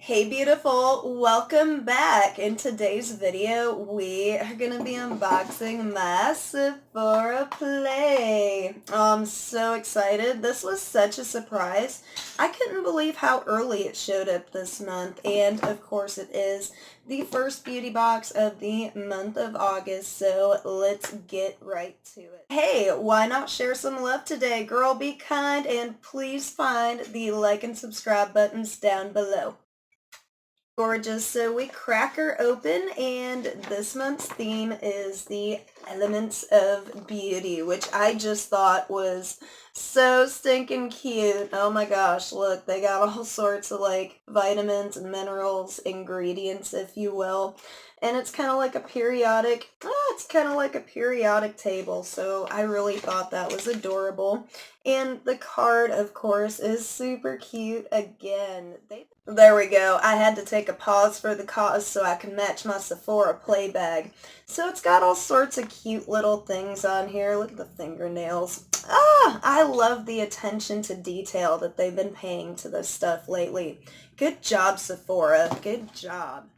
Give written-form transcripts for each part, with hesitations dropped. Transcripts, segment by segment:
Hey beautiful, welcome back. In today's video, we are going to be unboxing my Sephora Play. I'm so excited. This was such a surprise. I couldn't believe how early it showed up this month, and of course it is the first beauty box of the month of August, so let's get right to it. Hey, why not share some love today? Girl, be kind, and please find the like and subscribe buttons down below. Gorgeous. So we crack her open, and this month's theme is the elements of beauty, which I just thought was so stinking cute. Oh my gosh, look, they got all sorts of like vitamins and minerals, ingredients, if you will. And it's kind of like a periodic table. So I really thought that was adorable. And the card, of course, is super cute again. There we go. I had to take a pause for the cause so I can match my Sephora play bag. So it's got all sorts of cute little things on here. Look at the fingernails. I love the attention to detail that they've been paying to this stuff lately. Good job, Sephora. Good job.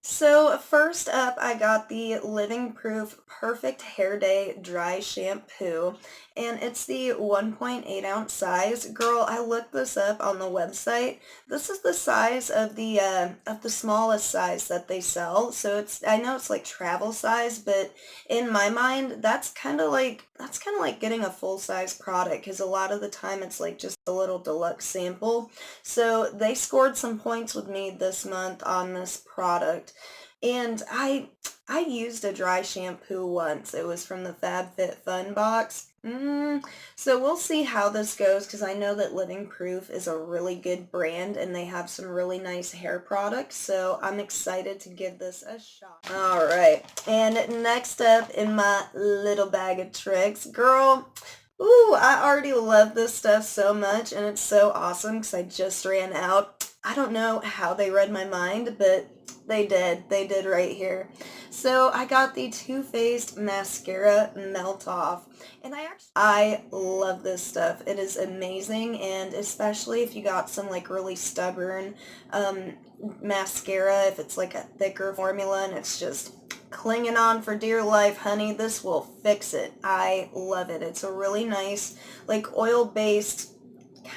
So first up, I got the Living Proof Perfect Hair Day Dry Shampoo, and it's the 1.8 ounce size. Girl, I looked this up on the website. This is the size of the smallest size that they sell. So I know it's like travel size, but in my mind, that's kind of like getting a full size product, because a lot of the time it's like just a little deluxe sample. So they scored some points with me this month on this product. And I used a dry shampoo once. It was from the FabFitFun box. So we'll see how this goes, because I know that Living Proof is a really good brand and they have some really nice hair products. So I'm excited to give this a shot. All right. And next up in my little bag of tricks, girl, ooh, I already love this stuff so much, and it's so awesome because I just ran out. I don't know how they read my mind, but they did. They did right here. So I got the Too Faced Mascara Melt Off, and I love this stuff. It is amazing, and especially if you got some like really stubborn mascara, if it's like a thicker formula and it's just clinging on for dear life, honey, this will fix it. I love it. It's a really nice, like oil-based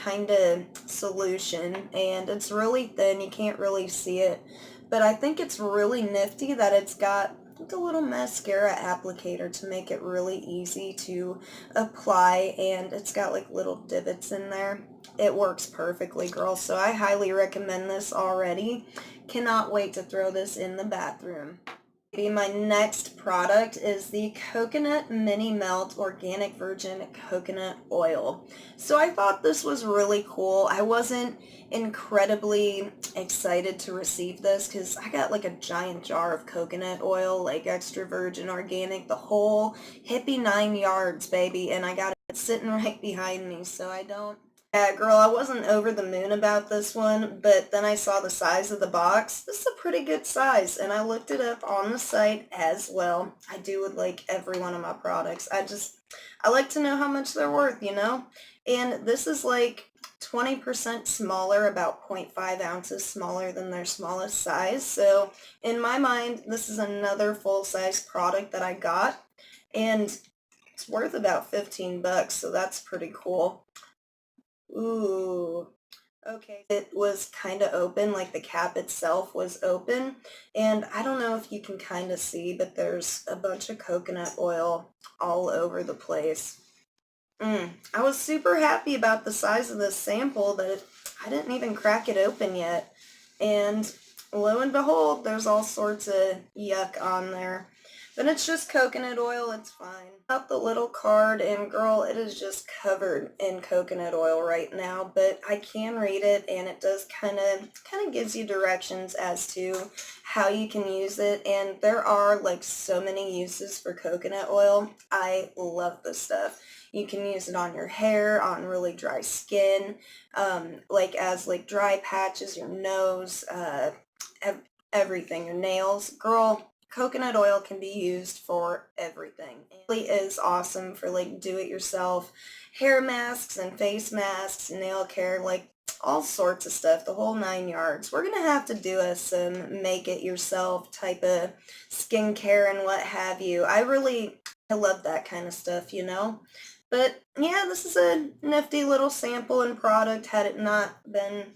kind of solution, and it's really thin. You can't really see it, but I think it's really nifty that it's got like a little mascara applicator to make it really easy to apply, and it's got like little divots in there. It works perfectly, girl, so I highly recommend this already. Cannot wait to throw this in the bathroom. My next product is the Coconut Mini Melt Organic Virgin Coconut Oil. So I thought this was really cool. I wasn't incredibly excited to receive this because I got like a giant jar of coconut oil, like extra virgin organic, the whole hippie 9 yards, baby, and I got it sitting right behind me, so I don't. Yeah, girl, I wasn't over the moon about this one, but then I saw the size of the box. This is a pretty good size, and I looked it up on the site as well. I do with like every one of my products. I like to know how much they're worth, you know? And this is like 20% smaller, about 0.5 ounces smaller than their smallest size. So in my mind, this is another full-size product that I got, and it's worth about 15 bucks, so that's pretty cool. Ooh. Okay. It was kind of open, like the cap itself was open. And I don't know if you can kind of see, but there's a bunch of coconut oil all over the place. I was super happy about the size of this sample that I didn't even crack it open yet. And lo and behold, there's all sorts of yuck on there. But it's just coconut oil, it's fine. Got the little card, and girl, it is just covered in coconut oil right now, but I can read it, and it does kind of gives you directions as to how you can use it, and there are like so many uses for coconut oil. I love this stuff. You can use it on your hair, on really dry skin, like as like dry patches, your nose, everything, your nails. Girl, coconut oil can be used for everything. It really is awesome for like do-it-yourself hair masks and face masks, nail care. Like all sorts of stuff, the whole 9 yards. We're gonna have to do some make it yourself type of skincare and what have you. I love that kind of stuff, you know? But yeah, this is a nifty little sample and product had it not been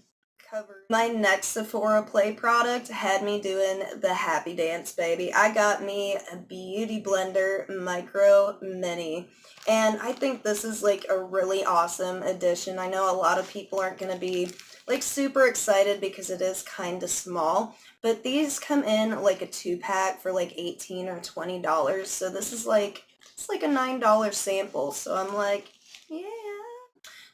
covered. My next Sephora Play product had me doing the happy dance, baby. I got me a Beauty Blender Micro Mini. And I think this is like a really awesome addition. I know a lot of people aren't going to be like super excited because it is kind of small. But these come in like a 2-pack for like $18 or $20. So this is like, it's like a $9 sample. So I'm like, yeah.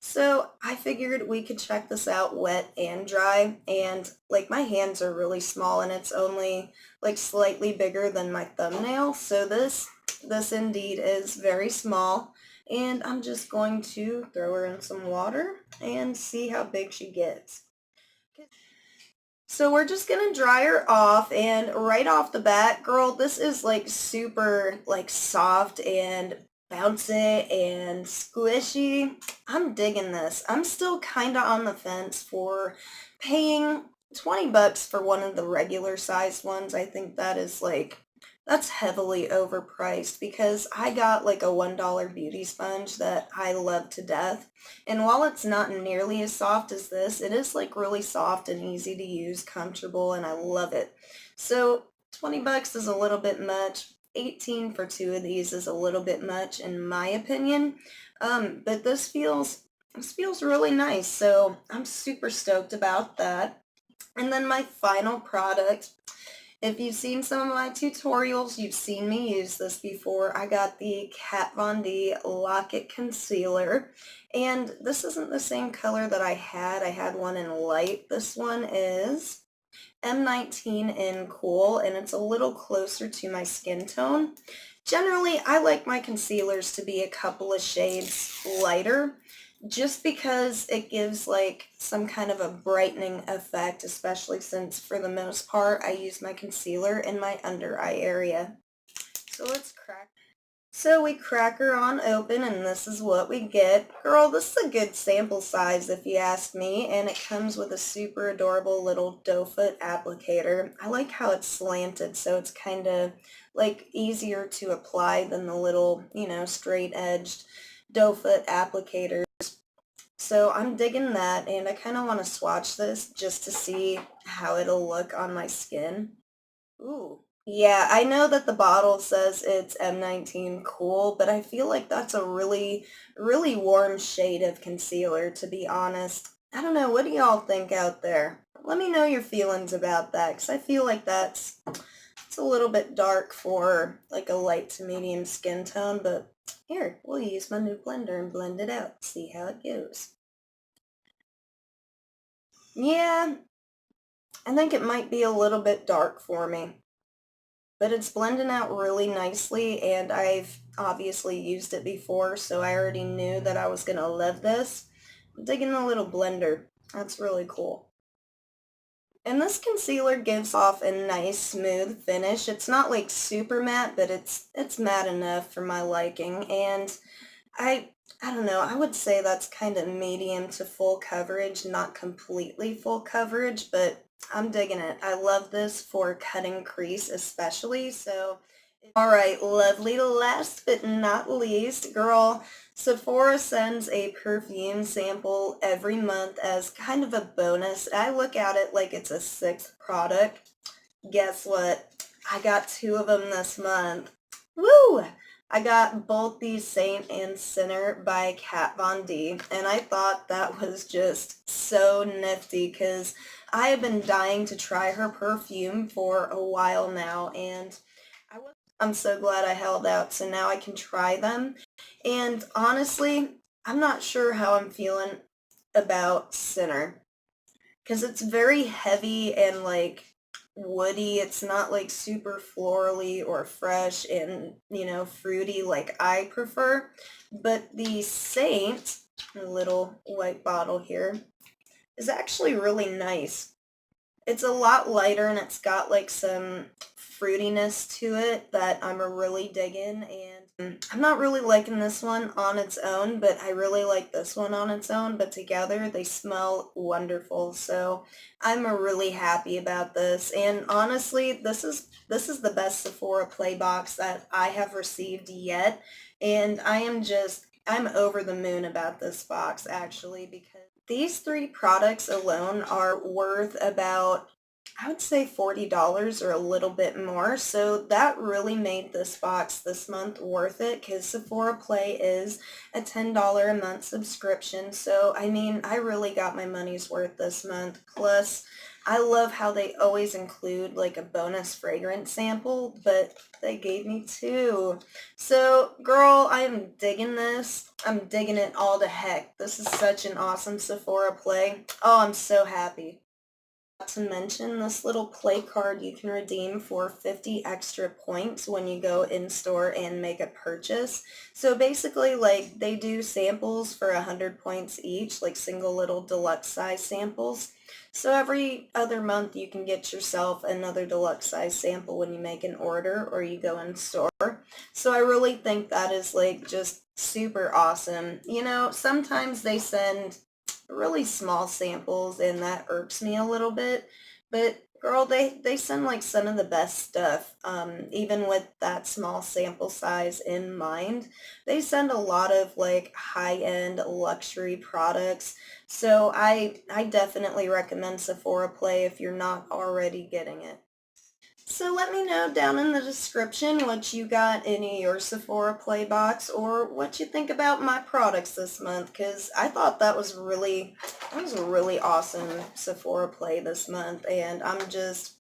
So I figured we could check this out wet and dry, and like my hands are really small and it's only like slightly bigger than my thumbnail, so this indeed is very small, and I'm just going to throw her in some water and see how big she gets. So we're just gonna dry her off, and right off the bat, girl, this is like super like soft and bouncy and squishy. I'm digging this. I'm still kinda on the fence for paying 20 bucks for one of the regular sized ones. I think that is like, that's heavily overpriced because I got like a $1 beauty sponge that I love to death. And while it's not nearly as soft as this, it is like really soft and easy to use, comfortable, and I love it. So 20 bucks is a little bit much. 18 for two of these is a little bit much in my opinion. But this feels really nice, so I'm super stoked about that. And then my final product, if you've seen some of my tutorials, you've seen me use this before. I got the Kat Von D Lock It Concealer, and this isn't the same color that I had. I had one in light. This one is M19 in Cool, and it's a little closer to my skin tone. Generally, I like my concealers to be a couple of shades lighter, just because it gives like some kind of a brightening effect, especially since for the most part I use my concealer in my under eye area. So let's crack. So we crack her on open, and this is what we get. Girl, this is a good sample size if you ask me, and it comes with a super adorable little doe foot applicator. I like how it's slanted, so it's kind of like easier to apply than the little, straight edged doe foot applicator. So I'm digging that, and I kind of want to swatch this just to see how it'll look on my skin. Ooh. Yeah, I know that the bottle says it's M19 Cool, but I feel like that's a really, really warm shade of concealer, to be honest. I don't know, what do y'all think out there? Let me know your feelings about that, because I feel like it's a little bit dark for like a light to medium skin tone, but here, we'll use my new blender and blend it out, see how it goes. Yeah, I think it might be a little bit dark for me, but it's blending out really nicely, and I've obviously used it before, so I already knew that I was going to love this. I'm digging the little blender. That's really cool. And this concealer gives off a nice smooth finish. It's not like super matte, but it's matte enough for my liking, and I I don't know, I would say that's kind of medium to full coverage, not completely full coverage, but I'm digging it. I love this for cutting crease especially, so all right, lovely. Last but not least, girl, Sephora sends a perfume sample every month as kind of a bonus. I look at it like it's a sixth product. Guess what? I got two of them this month. Woo! I got both the Saint and Sinner by Kat Von D, and I thought that was just so nifty because I have been dying to try her perfume for a while now, and I'm so glad I held out, so now I can try them. And honestly, I'm not sure how I'm feeling about Sinner because it's very heavy and like woody. It's not like super florally or fresh and, fruity like I prefer. But the Saint, a little white bottle here, is actually really nice. It's a lot lighter and it's got like some fruitiness to it that I'm really digging, and I'm not really liking this one on its own, but I really like this one on its own, but together they smell wonderful. So I'm really happy about this. And honestly, this is the best Sephora Play box that I have received yet. And I'm over the moon about this box actually, because these three products alone are worth about, I would say, $40 or a little bit more. So that really made this box this month worth it, because Sephora Play is a $10 a month subscription. So I mean, I really got my money's worth this month. Plus, I love how they always include like a bonus fragrance sample, but they gave me two. So girl, I am digging this. I'm digging it all to heck. This is such an awesome Sephora Play. Oh, I'm so happy. Not to mention, this little play card you can redeem for 50 extra points when you go in store and make a purchase. So basically, like, they do samples for 100 points each, like single little deluxe size samples. So every other month you can get yourself another deluxe size sample when you make an order or you go in store. So I really think that is like just super awesome. You know, sometimes they send really small samples and that irks me a little bit, but girl, they send like some of the best stuff, even with that small sample size in mind. They send a lot of like high-end luxury products, so I definitely recommend Sephora Play if you're not already getting it. So let me know down in the description what you got in your Sephora Play box, or what you think about my products this month, because I thought that was a really awesome Sephora Play this month, and I'm just,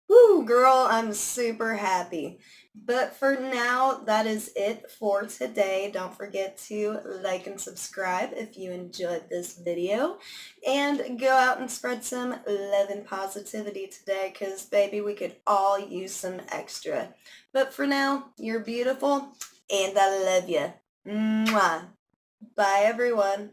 woo, girl, I'm super happy. But for now, that is it for today. Don't forget to like and subscribe if you enjoyed this video. And go out and spread some love and positivity today, because, baby, we could all use some extra. But for now, you're beautiful, and I love you. Mwah. Bye, everyone.